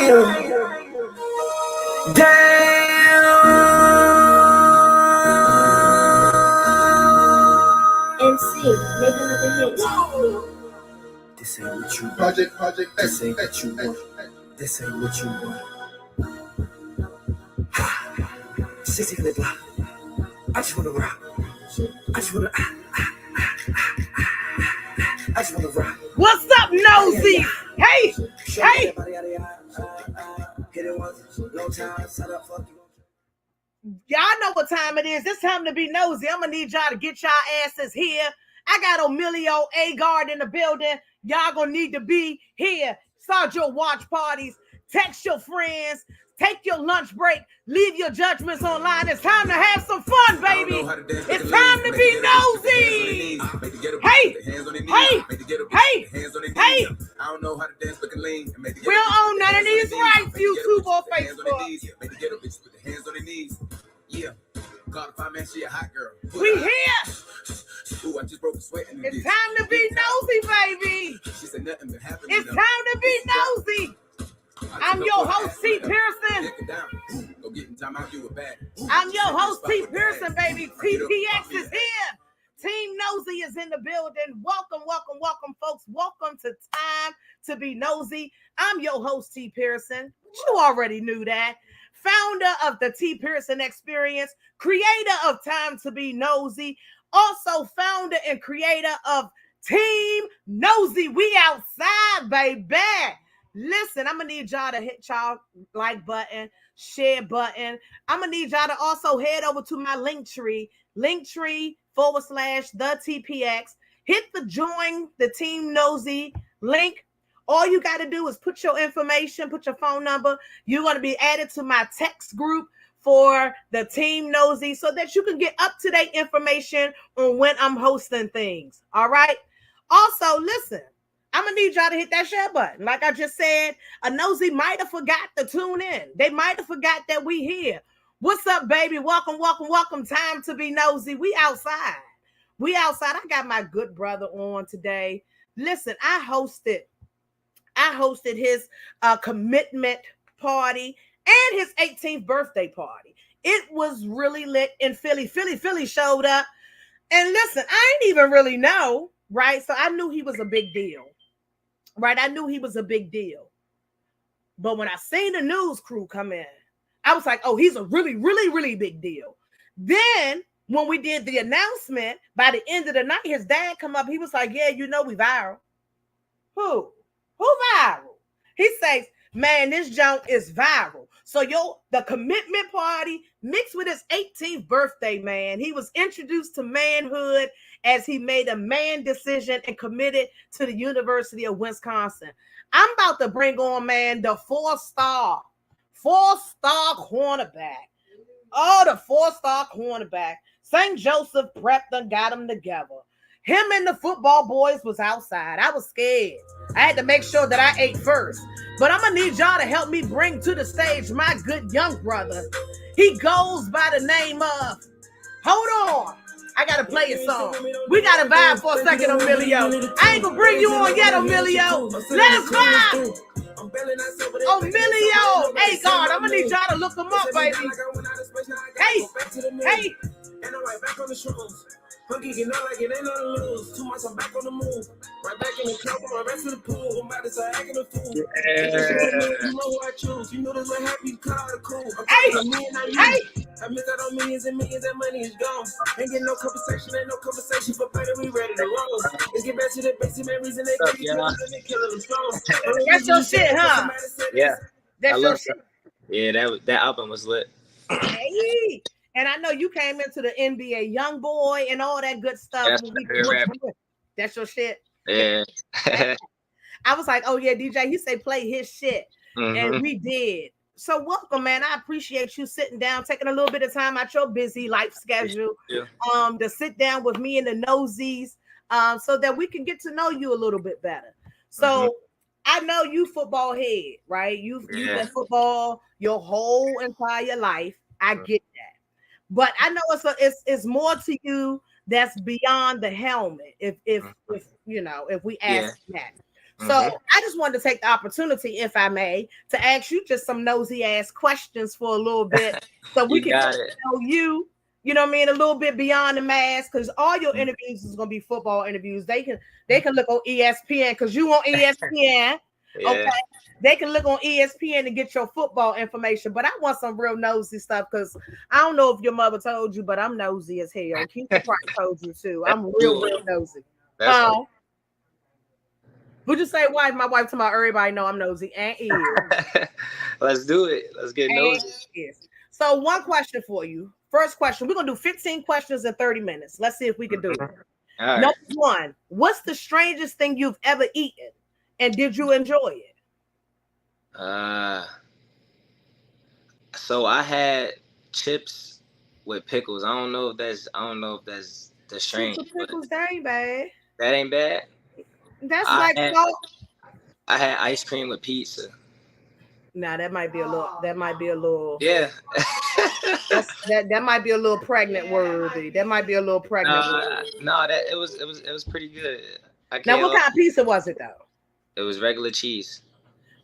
MC, make another hit. This ain't what you want. This ain't what you want. This ain't what you want. 60 flip flop. I just wanna rock. I just wanna I just wanna rock. What's up, Nosey? Hey, hey. Y'all know what time it is. It's time to be nosy. I'm gonna need y'all to get y'all asses here. I got Omillio Agard in the building. Y'all gonna need to be here. Start your watch parties. Text your friends. Take your lunch break. Leave your judgments online. It's time to have some fun, baby. It's time to be nosy. Hey, hey, hey, hey. I don't know how to dance, but can lean. We don't own none of these rights, YouTube or Facebook. Yeah. God, if I man, she a hot girl. We here. Ooh, I just broke a sweat in the It's time to be nosy, baby. She said nothing but happened. It's time to be nosy. I'm your host, T. Pearson. I'm your host, T. Pearson, baby. TPX is here. Team Nosy is in the building. Welcome, welcome, welcome, folks. Welcome to Time to Be Nosy. I'm your host, T. Pearson. You already knew that. Founder of the T. Pearson Experience, creator of Time to Be Nosy, also founder and creator of Team Nosy. We outside, baby. Listen, I'm going to need y'all to hit y'all like button, share button. I'm going to need y'all to also head over to my Linktree /the TPX. Hit the join the Team Nosy link. All you got to do is put your information, put your phone number. You're going to be added to my text group for the Team Nosy so that you can get up-to-date information on when I'm hosting things. All right? Also, listen. I'm going to need y'all to hit that share button. Like I just said, a nosy might have forgot to tune in. They might have forgot that we here. What's up, baby? Welcome, welcome, welcome. Time to be nosy. We outside. We outside. I got my good brother on today. Listen, I hosted his commitment party and his 18th birthday party. It was really lit in Philly. Philly showed up. And listen, I didn't even really know, right? So I knew he was a big deal. Right, I knew he was a big deal. But when I seen the news crew come in, I was like, oh, he's a really, really, really big deal. Then when we did the announcement, by the end of the night, his dad come up. He was like, yeah, you know we viral. Who viral? He says, man, this junk is viral. So the commitment party mixed with his 18th birthday, man. He was introduced to manhood as he made a man decision and committed to the University of Wisconsin. I'm about to bring on, man, the four-star cornerback. Oh, the four-star cornerback. St. Joseph Prep done got him together. Him and the football boys was outside. I was scared. I had to make sure that I ate first. But I'm going to need y'all to help me bring to the stage my good young brother. He goes by the name of... Hold on. I got to play a song. We got to vibe for a second, Omillio. I ain't going to bring you on yet, Omillio. Let us vibe. Omillio Agard. I'm going to need y'all to look him up, baby. Hey. And I'm right back on the shrooms. I'm geeking out like it ain't nothing to lose. 2 months, I'm back on the move. Right back in the club, I'm right back to the pool. I'm about to start acting a fool. You know who I choose. You know this what happy, call it cool. I'm me and I miss out on millions and millions, that money is gone. Ain't getting no conversation, ain't no conversation, but baby, we ready to roll. Let's get back to the basic main reason they kill them strong. That's your shit, huh? Yeah. That's your shit. Yeah, that album was lit. Hey. And I know you came into the NBA young boy and all that good stuff. That's your shit. Yeah. I was like, oh yeah, DJ, he say play his shit. And we did. So welcome, man. I appreciate you sitting down, taking a little bit of time out your busy life schedule to sit down with me and the Nosies so that we can get to know you a little bit better. So I know you football head, right? You've been football your whole entire life. I get that. But I know it's more to you that's beyond the helmet. If we ask that. So I just wanted to take the opportunity, if I may, to ask you just some nosy ass questions for a little bit, so we You can got it. know you. You know what I mean? A little bit beyond the mask, because all your interviews is gonna be football interviews. They can look on ESPN because you on ESPN. Yeah. Okay. They can look on ESPN to get your football information, but I want some real nosy stuff because I don't know if your mother told you, but I'm nosy as hell. Keisha probably told you too. I'm real nosy. That's Would you say wife? My wife told my everybody know I'm nosy and is. Let's do it. Let's get nosy. Is. So one question for you. First question. We're gonna do 15 questions in 30 minutes. Let's see if we can do it. All right. Number one, what's the strangest thing you've ever eaten? And did you enjoy it? So I had chips with pickles. I don't know if that's the strange. Chips with pickles, that ain't bad. That ain't bad. That's like salt. I had ice cream with pizza. Nah, that might be a little. Yeah. that might be a little pregnant worthy. That might be a little pregnant worthy. No, that it was pretty good. Now, what kind of pizza was it though? It was regular cheese.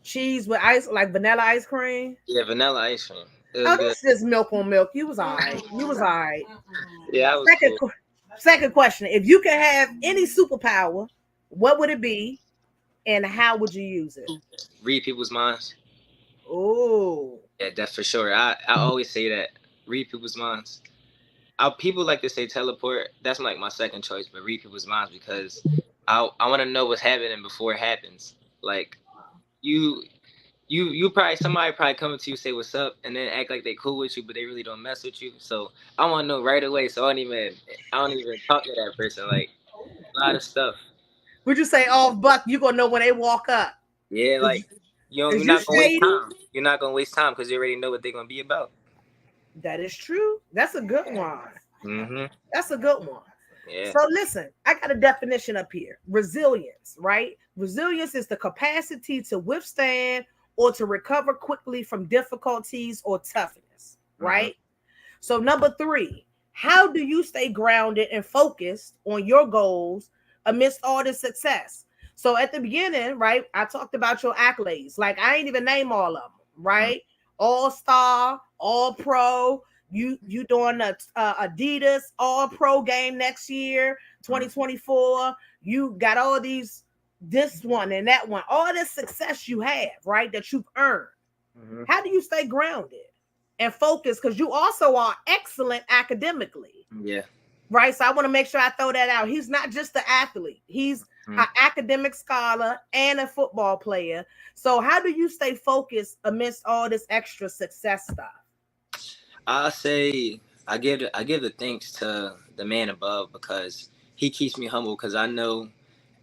Cheese with ice, like vanilla ice cream. Yeah, vanilla ice cream. This is milk on milk. You was all right. Yeah, I was cool. Second question: if you could have any superpower, what would it be, and how would you use it? Read people's minds. Oh. Yeah, that's for sure. I always say that. Read people's minds. People like to say teleport. That's like my second choice, but read people's minds because I want to know what's happening before it happens. Like you probably somebody come up to you, say what's up, and then act like they cool with you, but they really don't mess with you. So I want to know right away. So I don't even talk to that person. Like a lot of stuff. Would you say, "Oh, Buck, you gonna know when they walk up"? Yeah, like you're not gonna waste time. You're not gonna waste time because you already know what they're gonna be about. That is true. That's a good one. Mm-hmm. That's a good one. Yeah. So listen, I got a definition up here. Resilience, right? Resilience is the capacity to withstand or to recover quickly from difficulties or toughness, right? So number 3, how do you stay grounded and focused on your goals amidst all this success? So at the beginning, right, I talked about your accolades. Like I ain't even name all of them, right? All-star, all-pro. You doing the Adidas all-pro game next year, 2024. You got all these, this one and that one, all this success you have, right, that you've earned. How do you stay grounded and focused? Because you also are excellent academically. Yeah. Right. So I want to make sure I throw that out. He's not just an athlete. He's an academic scholar and a football player. So how do you stay focused amidst all this extra success stuff? I'll say I give the thanks to the man above because he keeps me humble because I know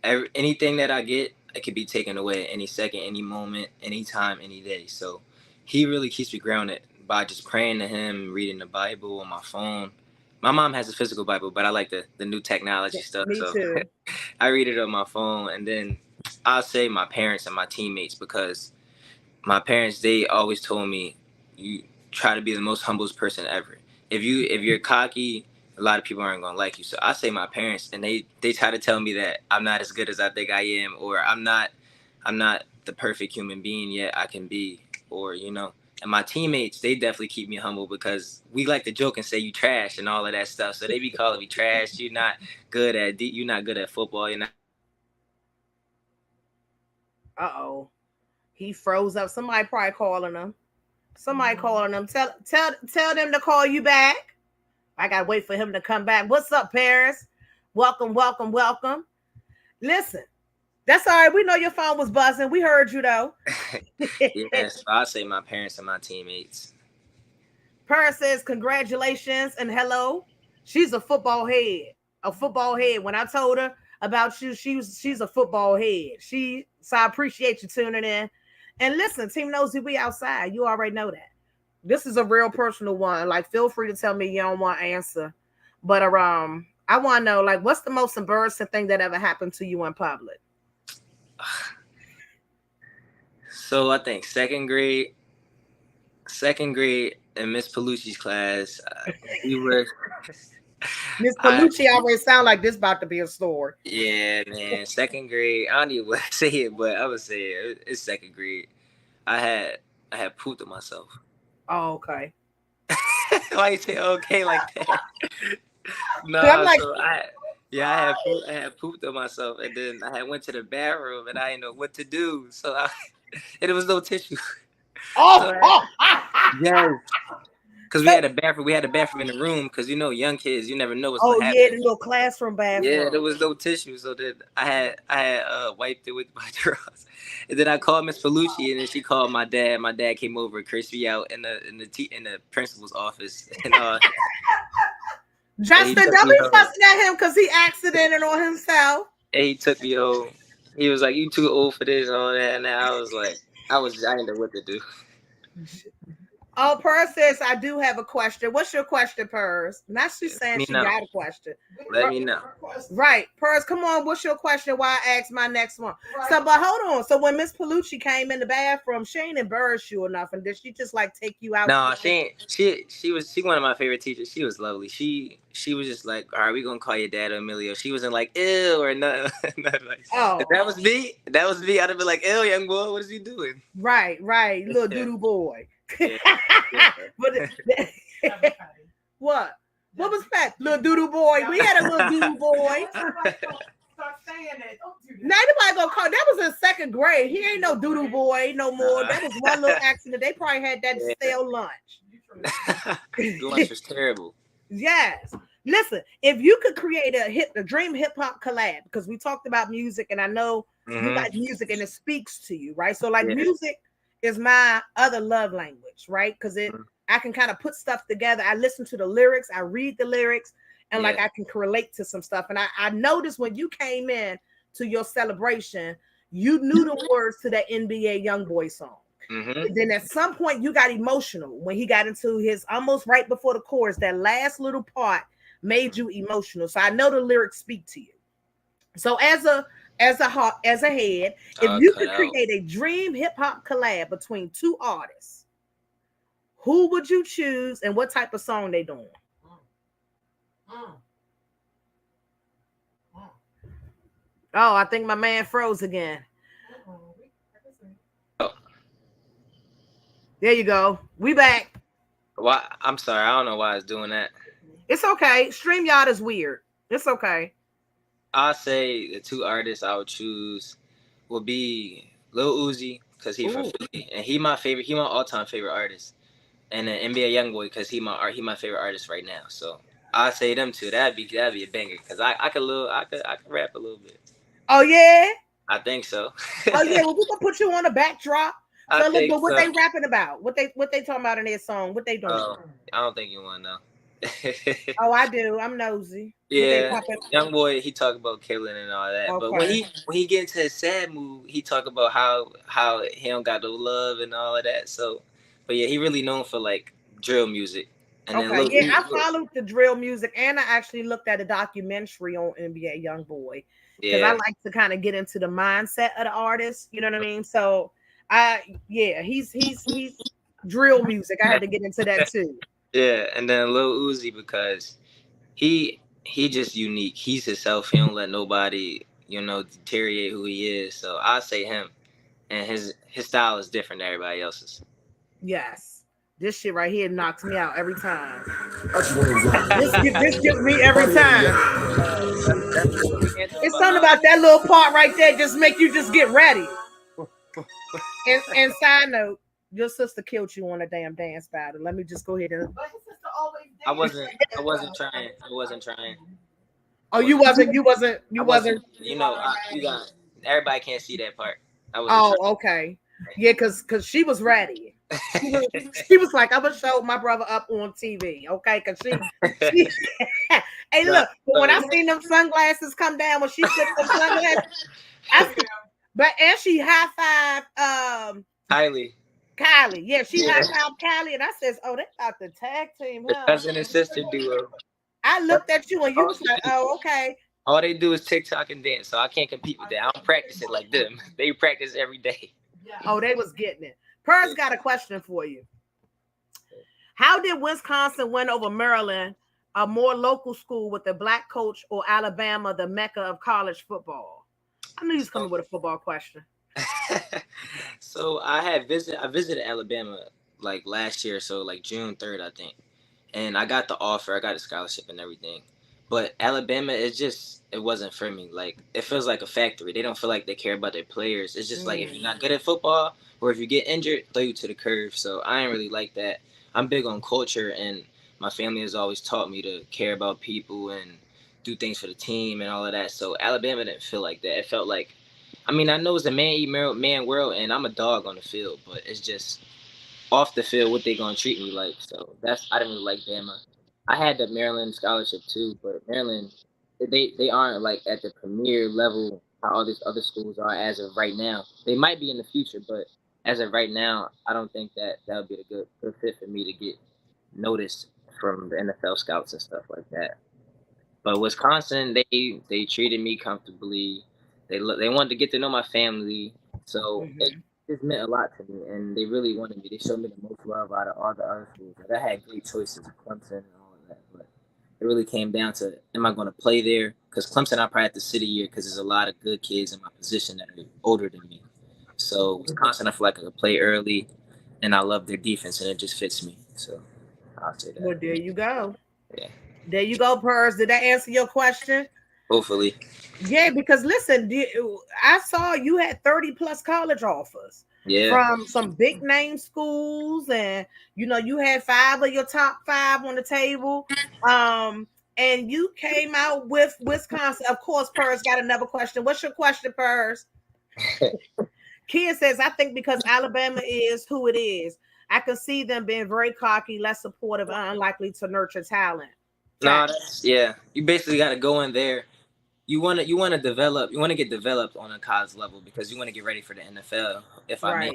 anything that I get, it could be taken away at any second, any moment, any time, any day. So he really keeps me grounded by just praying to him, reading the Bible on my phone. My mom has a physical Bible, but I like the new technology stuff. Me too. I read it on my phone. And then I'll say my parents and my teammates because my parents, they always told me, you try to be the most humblest person ever. If you're cocky, a lot of people aren't going to like you. So I say my parents, and they try to tell me that I'm not as good as I think I am, or I'm not the perfect human being yet I can be, or, you know. And my teammates, they definitely keep me humble because we like to joke and say you trash and all of that stuff. So they be calling me trash. You're not good at football. You're not. Uh-oh. He froze up. Somebody probably calling him. Tell them to call you back. I gotta wait for him to come back. What's up, Paris? Welcome. Listen, that's all right. We know your phone was buzzing. We heard you though. Yes, I'll say my parents and my teammates. Paris says congratulations and hello. She's a football head. When I told her about you, she's a football head. So I appreciate you tuning in. And listen, Team Nosey, we outside. You already know that. This is a real personal one. Like, feel free to tell me you don't want to answer. But I want to know, like, what's the most embarrassing thing that ever happened to you in public? So I think second grade in Miss Palucci's class, Miss Palucci always sound like this about to be a story. Yeah, man. Second grade. I don't even want to say it, but I would say it's second grade. I had pooped on myself. Oh, okay. Why you say okay like that? No, I'm like, so I had pooped on myself, and then I had went to the bathroom, and I didn't know what to do. So and there was no tissue. Yes. Because we had a bathroom in the room. Because young kids, you never know what's gonna happen. Yeah, the little classroom bathroom. Yeah, there was no tissue, so then I had wiped it with my drawers, and then I called Miss Palucci, and then she called my dad. My dad came over and cursed me out in the principal's office, and Justin, don't be fussing at him because he accidented on himself. And he took me home. He was like, "You too old for this and all that." And I was like, I didn't know what to do. Oh, Purse says, I do have a question. What's your question, Purse? Not she saying she got a question. Let me know. Right. Purse, come on. What's your question? Why I ask my next one? Right. So, but hold on. So when Miss Palucci came in the bathroom, she ain't embarrassed you enough. And did she just like take you out? No, she was one of my favorite teachers. She was lovely. She was just like, all right, we gonna call your dad Omillio. She wasn't like, ew, or nothing. Like, if that was me, I'd have been like, ew, young boy, what is he doing? Right. Little doodoo boy. Yeah. What was that? Little doodoo boy. We had a little doodoo boy. Start saying it. Don't do that. Now anybody gonna call that was in second grade. He ain't no doodoo boy no more. That was one little accident. They probably had that stale lunch. Lunch was terrible. Yes. Listen, if you could create a dream hip hop collab, because we talked about music, and I know you like music and it speaks to you, right? So like music is my other love language, right? Because I can kind of put stuff together. I listen to the lyrics, I read the lyrics, and like I can relate to some stuff. And I noticed when you came in to your celebration, you knew the words to that NBA Youngboy song. And then at some point you got emotional when he got into his almost right before the chorus. That last little part made you emotional. So I know the lyrics speak to you. So as a head, if you could create a dream hip hop collab between two artists, who would you choose and what type of song they doing? Oh, I think my man froze again. There you go. We back. Why? I'm sorry. I don't know why it's doing that. It's okay. StreamYard is weird. It's okay. I'll say the two artists I would choose will be Lil Uzi, because he's from Philly, and he my favorite. He my all-time favorite artist, and then NBA Youngboy, because he my favorite artist right now. So I'll say them two. That'd be a banger, because I could rap a little bit. Oh yeah. I think so. Oh yeah. Well, we can put you on a backdrop. So look, but what they rapping about? What they talking about in their song? What they doing? I don't think you want to know. Oh, I do. I'm nosy. Yeah, Youngboy, he talk about killing and all that. Okay. But when he get into his sad mood, he talk about how he don't got no love and all of that. So, but yeah, he really known for like drill music. And then I followed the drill music, and I actually looked at a documentary on NBA Youngboy because I like to kind of get into the mindset of the artist. You know what I mean? So. He's drill music. I had to get into that too. Yeah, and then Lil Uzi, because he just unique. He's himself. He don't let nobody, deteriorate who he is. So I say him, and his style is different than everybody else's. Yes, this shit right here knocks me out every time. This gets me every time. It's something about that little part right there just make you just get ready. And side note, your sister killed you on a damn dance battle. Let me just go ahead and. I wasn't trying. Oh, you wasn't. You know, everybody can't see that part. Okay. Yeah, because she was ready. She was like, I'm gonna show my brother up on TV, okay? Because she hey, look, when I seen them sunglasses come down, when she took them sunglasses, and she high five Kylie. Yeah, she high five Kylie, and I says, "Oh, they about to tag team, huh?" Cousin and sister duo. I looked at you and you was like, "Oh, okay." All they do is TikTok and dance, so I can't compete with that. I don't practice it like them. They practice every day. Oh, they was getting it. Purse got a question for you. How did Wisconsin win over Maryland a more local school with a black coach, or Alabama, the mecca of college football? I knew he was coming with a football question. So I visited Alabama like last year, so like June 3rd, I think. And I got the offer, I got a scholarship and everything. But Alabama, it wasn't for me. Like, it feels like a factory. They don't feel like they care about their players. It's just like, if you're not good at football or if you get injured, throw you to the curve. So I ain't really like that. I'm big on culture, and my family has always taught me to care about people and do things for the team and all of that. So Alabama didn't feel like that. It felt like, I mean, I know it's a man eat man world, and I'm a dog on the field, but it's just off the field what they gonna treat me like. So I didn't really like Bama. I had the Maryland scholarship too, but Maryland, they aren't like at the premier level how all these other schools are as of right now. They might be in the future, but as of right now, I don't think that would be a good fit for me to get noticed from the NFL scouts and stuff like that. But Wisconsin, they treated me comfortably. They wanted to get to know my family, so it just meant a lot to me, and they really wanted me. They showed me the most love out of all the other schools. Like, I had great choices, Clemson and all of that, but it really came down to, am I going to play there? Because Clemson, I probably have to sit a year because there's a lot of good kids in my position that are older than me. So Wisconsin, I feel like I could play early, and I love their defense, and it just fits me. So I'll say that. Well, there you go. Yeah. There you go, Purrs. Did that answer your question? Hopefully. Yeah, because listen, I saw you had 30 plus college offers. Yeah. From some big name schools, and you had 5 of your top 5 on the table. And you came out with Wisconsin. Of course, Purrs got another question. What's your question, Purrs? Kia says, I think because Alabama is who it is, I can see them being very cocky, less supportive, and unlikely to nurture talent. No, you basically got to go in there. You want to develop. You want to get developed on a college level because you want to get ready for the NFL. If I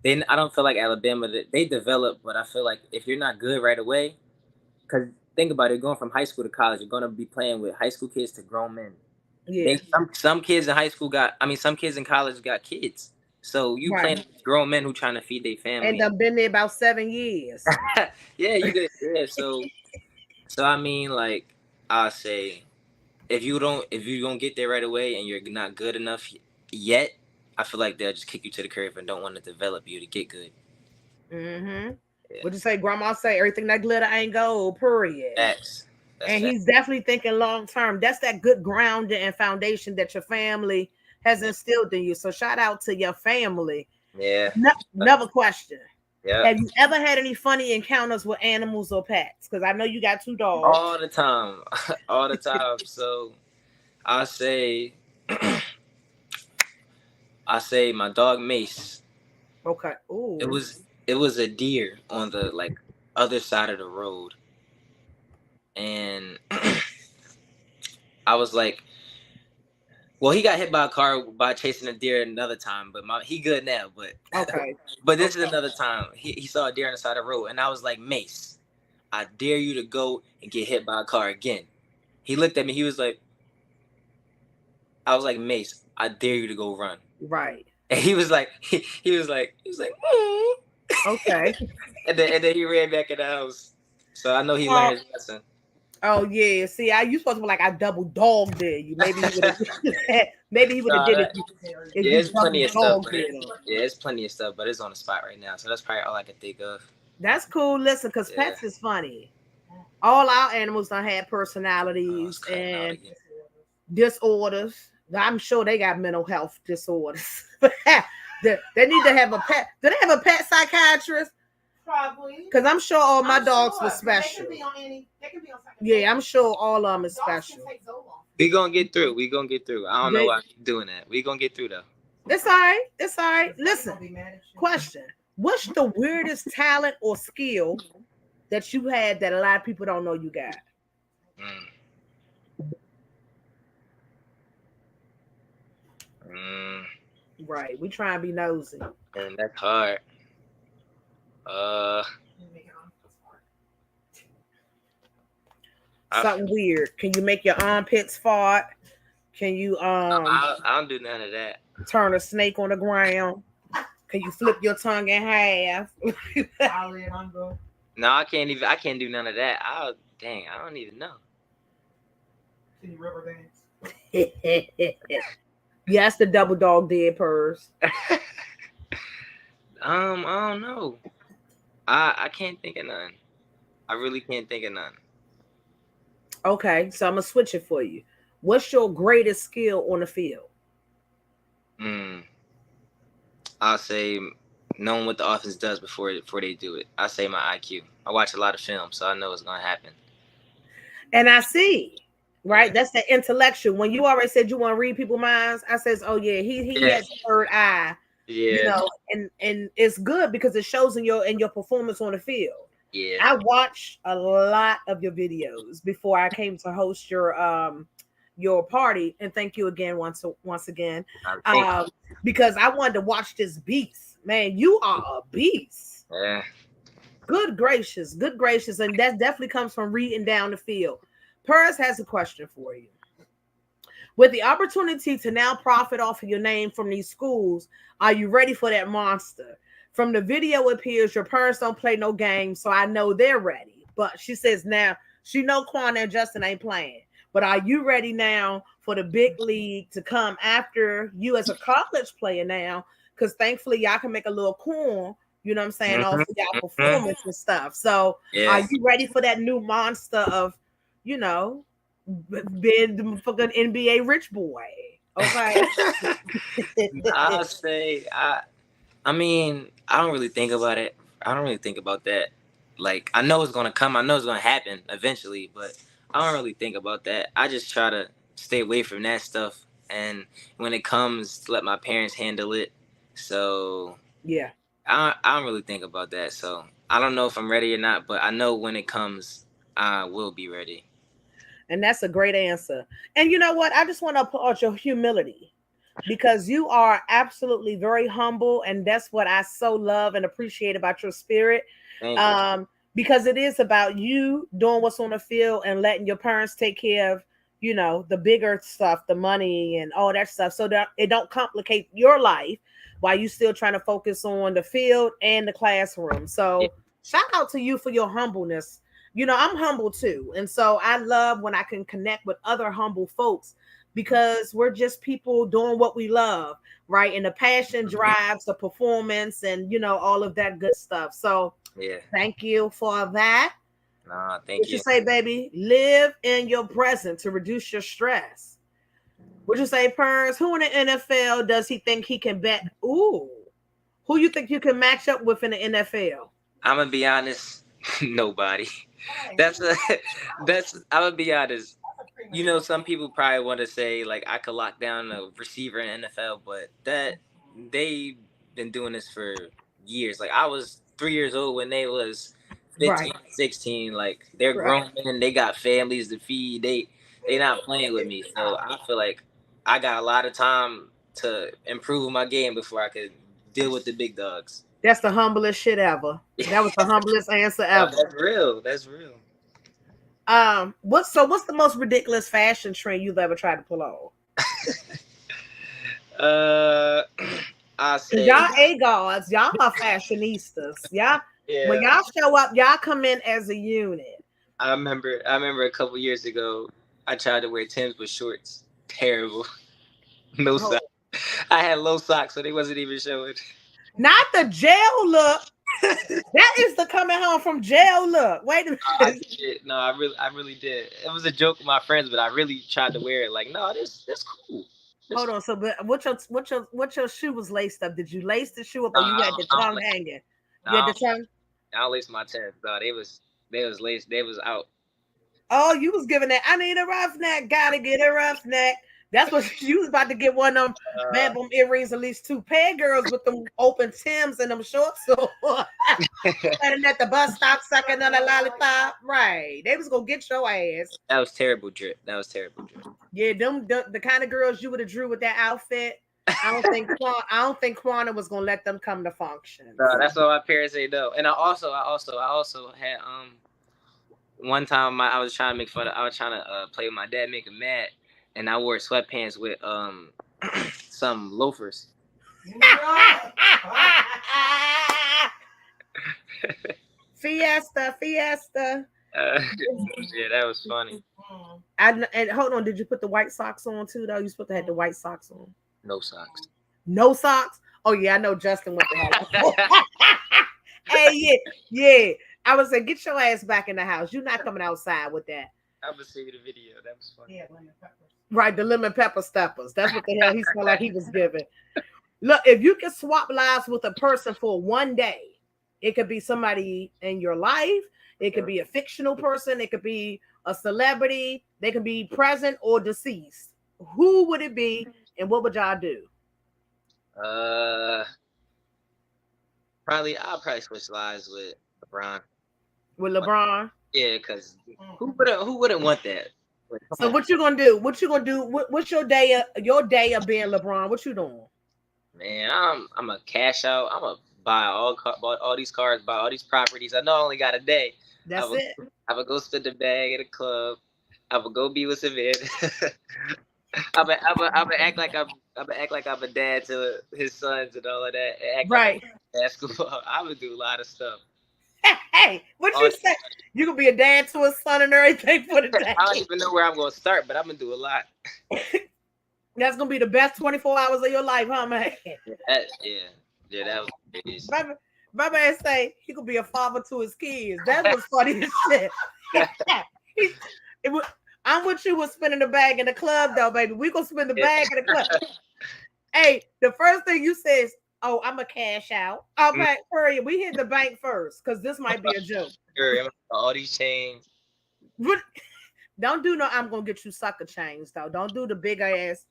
may, I don't feel like Alabama they develop, but I feel like if you're not good right away, because think about it, going from high school to college, you're going to be playing with high school kids to grown men. Yeah. Some kids in high school some kids in college got kids. So you playing with grown men who trying to feed their family. And they've been there about 7 years. Yeah, you did. Yeah, so I mean, like, I'll say, if you don't get there right away and you're not good enough yet, I feel like they'll just kick you to the curb and don't want to develop you to get good. Yeah. What'd you say? Grandma say everything that glitter ain't gold, period. That's he's definitely thinking long term. That's that good grounding and foundation that your family has instilled in you. So shout out to your family. Yeah. Another question. Yeah. Have you ever had any funny encounters with animals or pets? Because I know you got 2 dogs. All the time. All the time. So I'll say my dog Mace. Okay. Ooh. It was a deer on the other side of the road. And I was like, well, he got hit by a car by chasing a deer another time, but he good now. But okay. But this is another time. He saw a deer on the side of the road, and I was like, Mace, I dare you to go and get hit by a car again. He looked at me. He was like, I was like, Mace, I dare you to go run. Right. And he was like, mm. Okay. and then he ran back in the house. So I know he learned his lesson. Oh yeah, see, you supposed to be like, I double dogged it. You maybe he would have did it. It's plenty of stuff. Yeah, it's plenty of stuff, but it's on the spot right now, so that's probably all I can think of. That's cool. Listen, because pets is funny. All our animals done had personalities and disorders. I'm sure they got mental health disorders. They need to have a pet. Do they have a pet psychiatrist? Probably. Because I'm sure all my dogs were special. They can be on yeah, I'm sure all of them are special. We gonna get through. I don't know why I'm doing that. We gonna get through though. It's all right. Listen, question. What's the weirdest talent or skill that you had that a lot of people don't know you got? Right. We try and be nosy. And that's hard. Something weird. Can you make your armpits fart? Can you I don't do none of that. Turn a snake on the ground? Can you flip your tongue in half? No, I can't do none of that. Dang, I don't even know. Can you rubber bands? Yes, the double dog did, Purrs. I don't know. I can't think of none. I really can't think of none. Okay, so I'm gonna switch it for you. What's your greatest skill on the field? I'll say knowing what the offense does before they do it. I say my IQ. I watch a lot of film, so I know it's gonna happen. And I see, right? Yeah. That's the intellectual. When you already said you want to read people's minds, I says, oh yeah, he Yeah. has the third eye, you Yeah. know, and it's good because it shows in your performance on the field. Yeah. I watched a lot of your videos before I came to host your party, and thank you again once again, Thank you. because I wanted to watch this beast. Man, you are a beast. Yeah. Good gracious, and that definitely comes from reading down the field. Purrs has a question for you. With the opportunity to now profit off of your name from these schools, are you ready for that monster? From the video, it appears your parents don't play no games, so I know they're ready. But she says now she know Quan and Justin ain't playing. But are you ready now for the big league to come after you as a college player now? Because thankfully y'all can make a little coin, you know what I'm saying, off of y'all performance and stuff. So are you ready for that new monster of, you know, being the fucking NBA rich boy? Okay. I'll say I mean, I don't really think about it. I don't really think about that. Like, I know it's gonna come. I know it's gonna happen eventually, but I don't really think about that. I just try to stay away from that stuff. And when it comes, let my parents handle it. So yeah, I don't really think about that. So I don't know if I'm ready or not, but I know when it comes, I will be ready. and that's a great answer. And you know what? I just want to applaud your humility because you are absolutely very humble, and that's what I so love and appreciate about your spirit. Thank you. Because it is about you doing what's on the field and letting your parents take care of, you know, the bigger stuff, the money and all that stuff, so that it don't complicate your life while you still trying to focus on the field and the classroom. Yeah. So shout out to you for your humbleness. You know, I'm humble too, and so I love when I can connect with other humble folks because we're just people doing what we love, right? And the passion drives the performance and, you know, all of that good stuff. So Yeah. thank you for that. Nah, thank What you. you say, baby? Live in your present to reduce your stress. Would you say, Purrs? Who in the NFL does he think he can bet? Ooh, who you think you can match up with in the NFL? I'm gonna be honest. Nobody. That's I'm gonna be honest. You know, some people probably want to say like I could lock down a receiver in NFL, but that they've been doing this for years. Like I was 3 years old when they was 15, Right. 16. Like they're Right. grown men, they got families to feed. They not playing with me. So I feel like I got a lot of time to improve my game before I could deal with the big dogs. That's the humblest shit ever. That was the humblest answer No, ever. that's real. That's real. What's the most ridiculous fashion trend you've ever tried to pull on? I say Y'all Agards, y'all are fashionistas. Y'all, when y'all show up, y'all come in as a unit. I remember a couple years ago, I tried to wear Timbs with shorts. Terrible. No socks. I had low socks, so they wasn't even showing. Not the jail look. That is the coming home from jail look. Wait a minute. I did. No, I really did. It was a joke with my friends, but I really tried to wear it. Like, no, this cool. Hold on. So, but what your shoe was laced up? Did you lace the shoe up, or you had the tongue hanging? You had the tongue. I don't lace my Timbs. No, they was laced. They was out. Oh, you was giving that. I need a roughneck. Gotta get a roughneck. That's what you was about to get one of them bad boom earrings, at least two pair girls with them open Timbs and them shorts. So standing at the bus stop sucking on a lollipop. Right. They was gonna get your ass. That was terrible drip. Yeah, the kind of girls you would have drew with that outfit. I don't think Quana was gonna let them come to function. No, that's what my parents say no. And I also had one time I was trying to make fun of, I was trying to play with my dad, make him mad, and I wore sweatpants with some loafers. Fiesta. Yeah, that was funny. And hold on, did you put the white socks on too? Though you supposed to have the white socks on. No socks. No socks. Oh yeah, I know Justin went to hell. Hey, yeah. I would say, get your ass back in the house. You're not coming outside with that. I'm gonna see the video. That was funny. Yeah, lemon peppers. Right, the lemon pepper steppers. That's what the hell he felt like he was giving. Look, if you can swap lives with a person for one day, it could be somebody in your life. It could be a fictional person. It could be a celebrity. They can be present or deceased. Who would it be, and what would y'all do? I'll probably switch lives with LeBron. With LeBron? Yeah, because who wouldn't want that? Like, So what you gonna do? What you gonna do? What's your day of being LeBron? What you doing? Man, I'm a cash out. I'm a buy all these cars, buy all these properties. I know I only got a day. That's it. I would go spend the bag at a club. I would go be with Savannah. I would act like I'm a dad to his sons and all of that. Act Right. Like basketball. I would do a lot of stuff. Hey, what you say? You could be a dad to a son and everything for the day. I don't even know where I'm gonna start, but I'm gonna do a lot. That's gonna be the best 24 hours of your life, huh, man? Yeah, that was crazy. My man say he could be a father to his kids. That was funny as shit. I'm with you with spending the bag in the club, though, baby. We gonna spend the bag in the club. Hey, the first thing you say is, "Oh, I'm a cash out." Okay, hurry, we hit the bank first because this might be a joke. Sure, all these chains. Don't do no. I'm gonna get you sucker chains though. Don't do the big ass.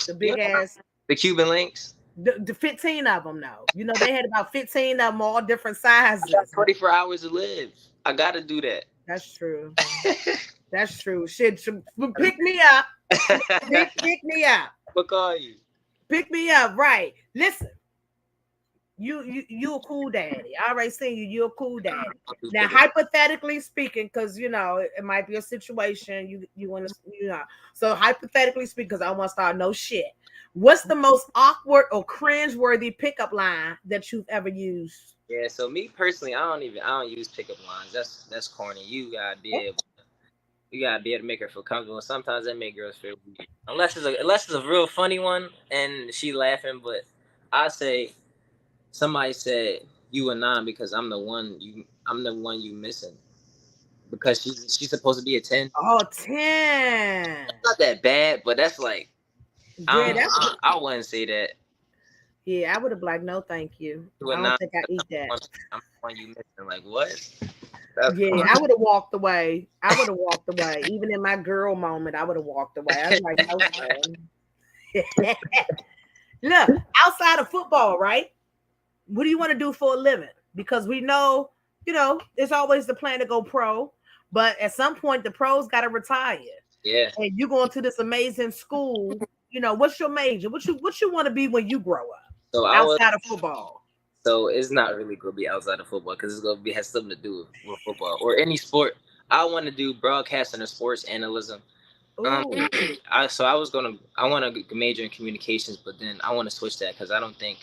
The Cuban links. The 15 of them, though. You know, they had about 15 of them, all different sizes. I got 24 hours to live. I gotta do that. That's true. That's true. Shit, pick me up. Pick me up. What call you? Pick me up. Right. Listen. You a cool daddy. I already seen you. You're a cool daddy. Now, hypothetically speaking, because you know it might be a situation you want to, you know. So hypothetically speaking, because I want to start no shit. What's the most awkward or cringe-worthy pickup line that you've ever used? Yeah. So me personally, I don't use pickup lines. That's corny. You gotta be able to make her feel comfortable. Sometimes that make girls feel weird. Unless it's a real funny one and she laughing, but I say. Somebody said you a 9 because I'm the one you missing. Because she's supposed to be a 10. Oh, 10. It's not that bad, but that's like Yeah, I wouldn't say that. Yeah, I would have been like, no, thank you. I don't think I eat that. I'm the one you missing. Like what? Yeah, I would have walked away. Even in my girl moment, I would have walked away. I was like, okay. Look, outside of football, right? What do you want to do for a living? Because we know, you know, it's always the plan to go pro, but at some point the pros got to retire. Yeah. And you're going to this amazing school. You know, what's your major? What you want to be when you grow up? So outside of football. So it's not really going to be outside of football because it's going to have something to do with football or any sport. I want to do broadcasting and sports analysis. I want to major in communications, but then I want to switch that because I don't think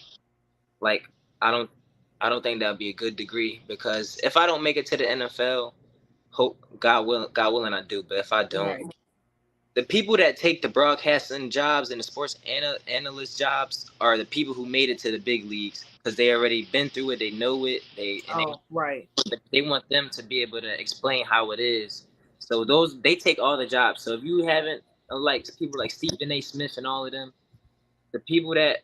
that would be a good degree because if I don't make it to the NFL, God willing I do. But if I don't, right. The people that take the broadcasting jobs and the sports analyst jobs are the people who made it to the big leagues because they already been through it. They know it. They want them to be able to explain how it is. So they take all the jobs. So if you haven't, like people like Stephen A. Smith and all of them, the people that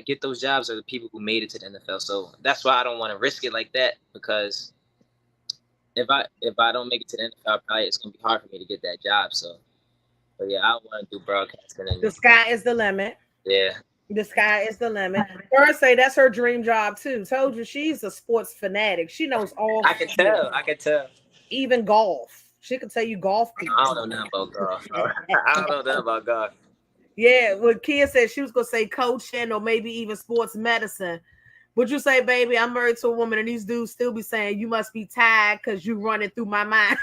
get those jobs are the people who made it to the NFL. So that's why I don't want to risk it like that because if I don't make it to the NFL, probably it's gonna be hard for me to get that job. So yeah, I want to do broadcasting. The sky is the limit. Yeah. The sky is the limit. Her say that's her dream job too. Told you she's a sports fanatic. She knows all. I can tell. Even golf. She can tell you golf. I don't know nothing about golf. I don't know nothing about golf. Yeah, when Kia said she was gonna say coaching or maybe even sports medicine. Would you say, baby, I'm married to a woman and these dudes still be saying you must be tired because you running through my mind.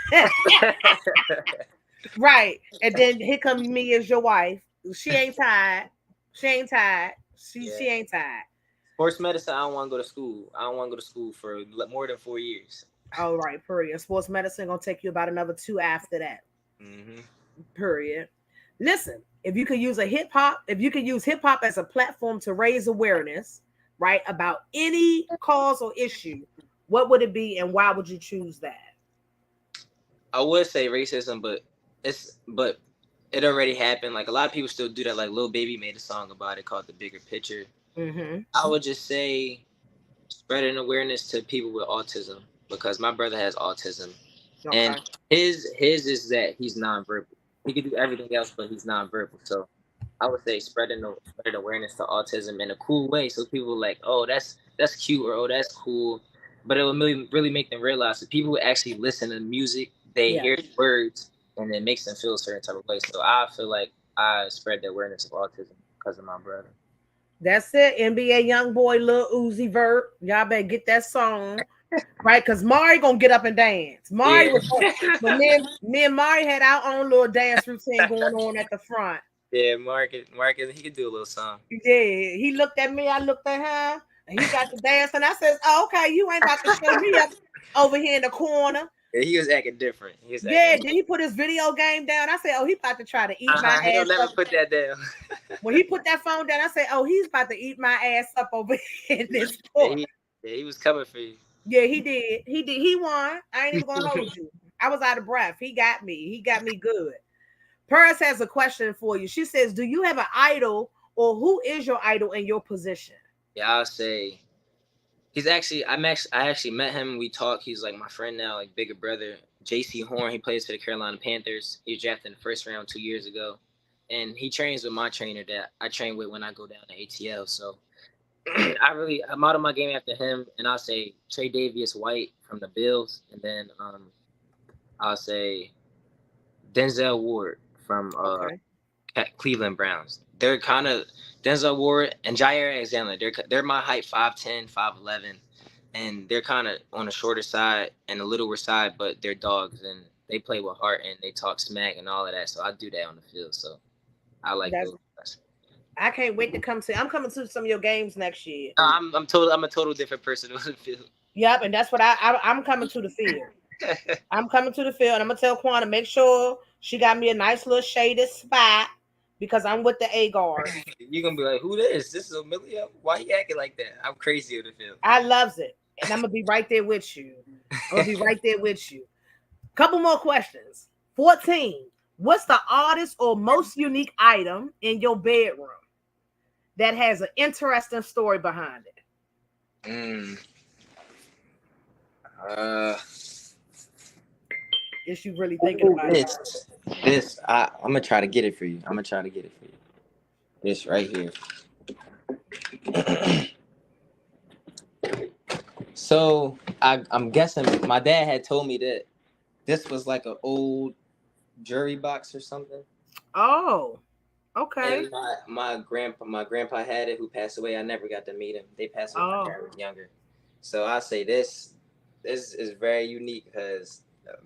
Right. And then here comes me as your wife. She ain't tired. She ain't tired. She ain't tired. Sports medicine, I don't want to go to school. I don't want to go to school for more than 4 years. All right, period. Sports medicine gonna take you about another 2 after that. Mm-hmm. Period. Listen, if you could use hip hop as a platform to raise awareness, right, about any cause or issue, what would it be and why would you choose that? I would say racism, but it already happened. Like a lot of people still do that. Like Lil Baby made a song about it called "The Bigger Picture." Mm-hmm. I would just say spreading awareness to people with autism because my brother has autism, Okay. and his is that he's nonverbal. He can do everything else, but he's nonverbal. So I would say spreading awareness to autism in a cool way, so people are like, oh, that's cute, or oh, that's cool, but it will really make them realize that people who actually listen to music, they Yeah. hear the words, and it makes them feel a certain type of way. So I feel like I spread the awareness of autism because of my brother. That's it. NBA young boy, Lil Uzi Vert. Y'all better get that song. Right, because Mari gonna get up and dance. Mari was but me and Mari had our own little dance routine going on at the front. Yeah, Marcus, he could do a little song. Yeah, he looked at me, I looked at him, and he got to dance, and I said, "Oh, okay, you ain't about to show me up over here in the corner." Yeah, he was acting different. Then he put his video game down. I said, "Oh, he about to try to eat my He'll ass never up." put that down. When he put that phone down, I said, "Oh, he's about to eat my ass up over here in this Yeah, corner." he was coming for you. Yeah, he did. He did. He won. I ain't even gonna hold you. I was out of breath. He got me. He got me good. Paris has a question for you. She says, "Do you have an idol, or who is your idol in your position?" Yeah, I'll say I actually met him. We talked. He's like my friend now, like bigger brother. JC Horn. He plays for the Carolina Panthers. He was drafted in the first round 2 years ago, and he trains with my trainer that I train with when I go down to ATL. So I model my game after him, and I'll say Trey Davius White from the Bills, and then I'll say Denzel Ward from Okay. Cleveland Browns. They're kind of Denzel Ward and Jair Alexander. They're my height, 5'10", 5'11", and they're kind of on the shorter side and a littler side, but they're dogs and they play with heart and they talk smack and all of that. So I do that on the field. So I like That's, those guys. I can't wait to come to. I'm coming to some of your games next year. No, I'm a total different person on the field. Yep, and that's what I'm coming to the field. I'm coming to the field, and I'm gonna tell Quan to make sure she got me a nice little shaded spot because I'm with the Agard. You're gonna be like, who this? This is Omillio? Why you acting like that? I'm crazy on the field. I loves it, and I'm gonna be right there with you. I'm gonna be right there with you. Couple more questions. 14. What's the oddest or most unique item in your bedroom that has an interesting story behind it? Is you really thinking about this? I'm gonna try to get it for you. This right here. So I'm guessing my dad had told me that this was like an old jury box or something. Oh, okay. And my grandpa had it, who passed away. I never got to meet him. They passed away when my dad was younger. So I say this is very unique because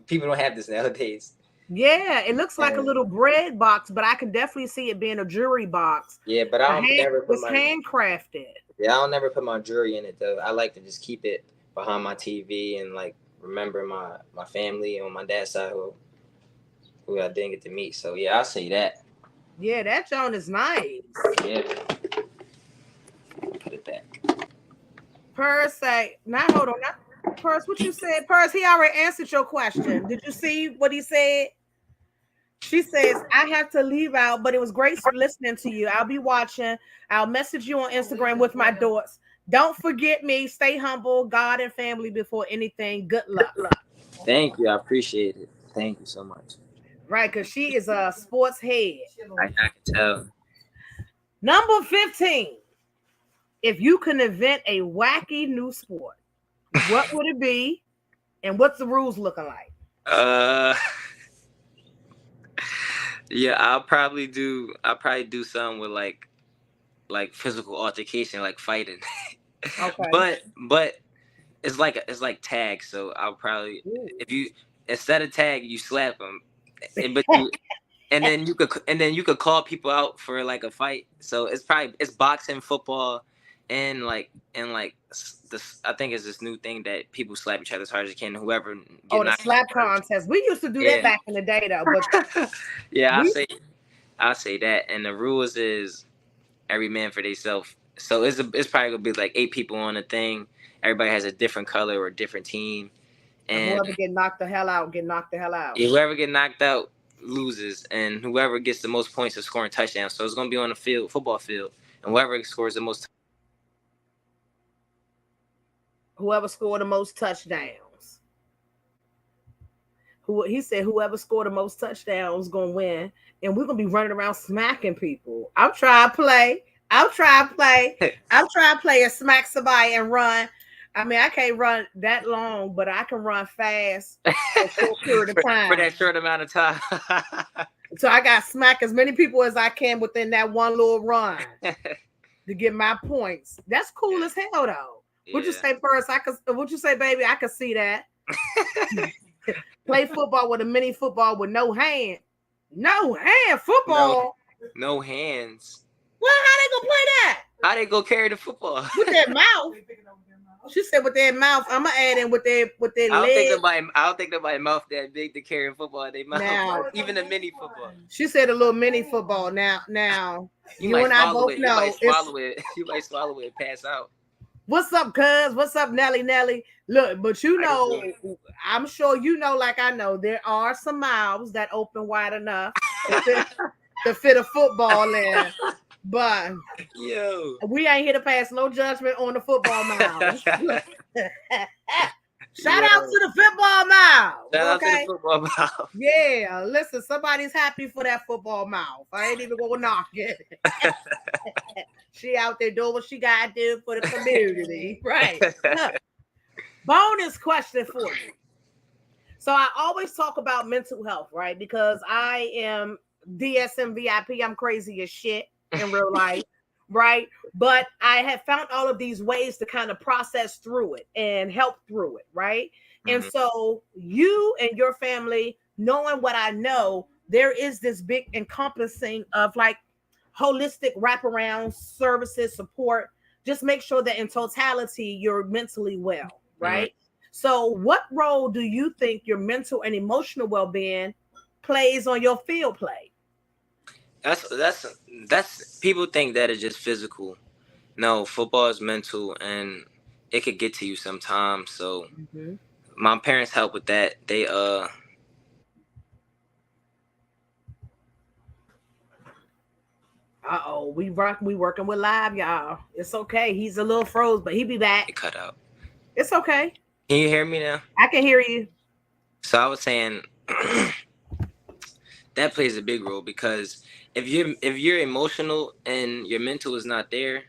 people don't have this nowadays. Yeah, it looks like a little bread box, but I can definitely see it being a jewelry box. Yeah, but I don't never put handcrafted. Yeah, I don't never put my jewelry in it though. I like to just keep it behind my TV and like remember my family on my dad's side who I didn't get to meet. So yeah, I'll say that. Yeah, that Joan is nice. Yeah. Put it back. Purse say, now hold on. Purse, what you said? Purse, he already answered your question. Did you see what he said? She says, I have to leave out, but it was great listening to you. I'll be watching. I'll message you on Instagram with my thoughts. Don't forget me. Stay humble, God and family before anything. Good luck. Thank you. I appreciate it. Thank you so much. Right, because she is a sports head. I can tell. Number 15. If you can invent a wacky new sport, what would it be? And what's the rules looking like? Yeah, I'll probably do something with like physical altercation, like fighting. Okay. But it's like tag. So I'll probably if you instead of tag, you slap them, and then you could call people out for like a fight. So it's boxing, football, and this, I think it's this new thing that people slap each other as hard as they can. Whoever get the slap contest. We used to do that back in the day, though. But yeah, I say that. And the rules is every man for themselves. So it's probably gonna be like 8 people on a thing. Everybody has a different color or a different team, and whoever get knocked the hell out, get knocked the hell out. Whoever get knocked out loses, and whoever gets the most points is scoring touchdowns. So it's gonna be on the field, football field, and whoever scores the most. Whoever scored the most touchdowns. He said whoever scored the most touchdowns gonna win, and we're gonna be running around smacking people. I'm trying to play. I'm trying to play and smack somebody and run. I mean, I can't run that long, but I can run fast for a short period of time. For that short amount of time. So I got to smack as many people as I can within that one little run to get my points. That's cool as hell, though. Yeah. Would you say, Purse? Would you say, baby, I could see that. Play football with a mini football with no hand. No hand football. No hands. Well, how they gonna play that? How they go carry the football? With their mouth. She said with their mouth. I'm gonna add in with their legs. I don't think nobody mouth that big to carry football in their mouth. Now, even a mini football. She said a little mini football. Now you and I both know you might swallow it and pass out. What's up, cuz? What's up, Nelly? Look, but you know, I'm sure you know, like I know, there are some mouths that open wide enough to fit a football in. But we ain't here to pass no judgment on the football mouth. Shout out to the football mouth. Shout out to the football mouth. Yeah, listen, somebody's happy for that football mouth. I ain't even gonna knock it. She out there doing what she gotta do for the community, right? Bonus question for you. So I always talk about mental health, right? Because I am DSM VIP. I'm crazy as shit in real life, right? But I have found all of these ways to kind of process through it and help through it, right? Mm-hmm. And so you and your family, knowing what I know, there is this big encompassing of like holistic wraparound services, support. Just make sure that in totality, you're mentally well, right? Mm-hmm. So what role do you think your mental and emotional well-being plays on your field play? That's people think that it's just physical. No, football is mental and it could get to you sometimes. So my parents help with that. They we working with live, y'all. It's okay. He's a little froze, but he be back. It cut out. It's okay. Can you hear me now? I can hear you. So I was saying that plays a big role because if you're emotional and your mental is not there,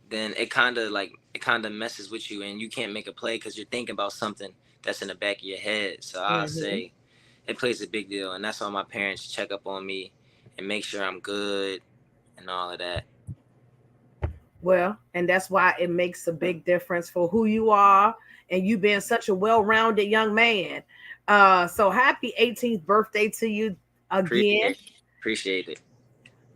then it kind of messes with you and you can't make a play because you're thinking about something that's in the back of your head. So I'll say it plays a big deal, and that's why my parents check up on me and make sure I'm good and all of that. Well, and that's why it makes a big difference for who you are and you being such a well-rounded young man. So happy 18th birthday to you again. Appreciate it.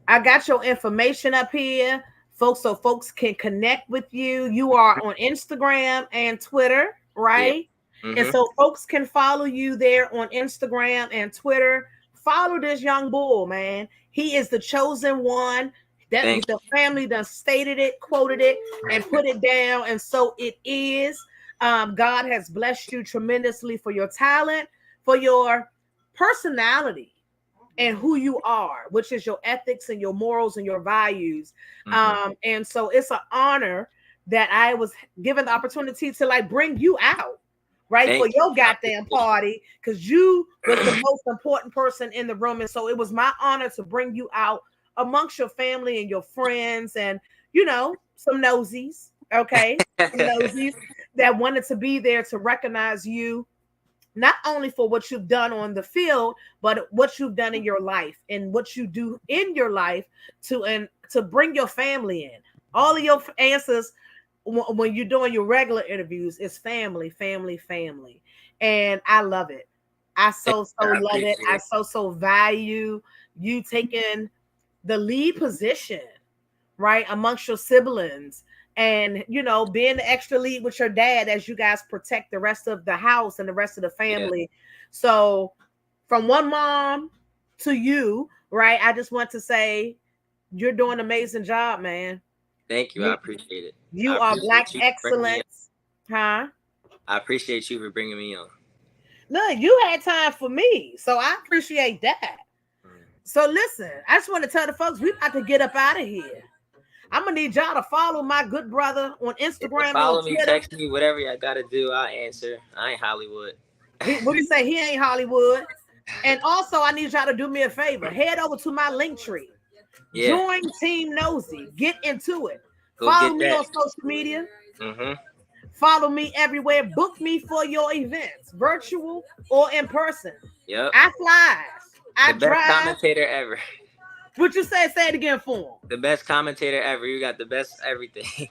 I got your information up here, folks, so folks can connect with you. You are on Instagram and Twitter, right? Yeah. Mm-hmm. And so folks can follow you there on Instagram and Twitter. Follow this young bull, man. He is the chosen one. That the family done stated it, quoted it, and put it down. And so it is. God has blessed you tremendously for your talent, for your personality, and who you are, which is your ethics and your morals and your values. And so it's an honor that I was given the opportunity to like bring you out, right? For your goddamn party, because you was the most important person in the room. And so it was my honor to bring you out amongst your family and your friends and, you know, some nosies, okay? Some nosies that wanted to be there to recognize you, not only for what you've done on the field, but what you've done in your life and what you do in your life to bring your family in. All of your answers when you're doing your regular interviews is family, family, family. And I love it. I so love it. I so value you taking the lead position, right, amongst your siblings. and you know, being the extra lead with your dad as you guys protect the rest of the house and the rest of the family. So from one mom to you, right? I just want to say you're doing an amazing job, man. Thank you. I appreciate it. You I are Black appreciate you for bringing me excellence, huh? I appreciate you for bringing me on. Look, you had time for me, so I appreciate that. So listen, I just want to tell the folks we about to get up out of here. I'm gonna need y'all to follow my good brother on Instagram. Follow on me, Twitter. text me, whatever y'all gotta do, I'll answer. I ain't Hollywood. What do you say? He ain't Hollywood. And also, I need y'all to do me a favor. Head over to my link tree. Yeah. Join Team Nosey. Get into it. Go Follow get me that. on social media. Mm-hmm. Follow me everywhere. Book me for your events, virtual or in person. Yep. I fly. I the best drive. commentator ever. What you say? Say it again for him. The best commentator ever. You got the best everything.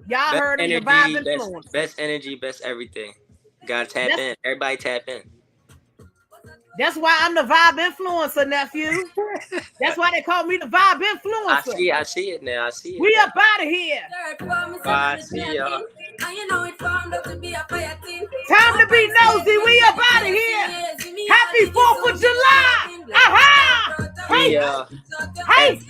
Y'all best heard him. energy, The vibe influence. best energy, best everything. Gotta tap in. Everybody tap in. That's why I'm the vibe influencer, nephew. That's why they call me the vibe influencer. I see it now. I see it. We now. up out of here. Bye. See y'all. Time to be nosy. We up out of here. Happy 4th of July. Aha! Hey! See y'all. Hey!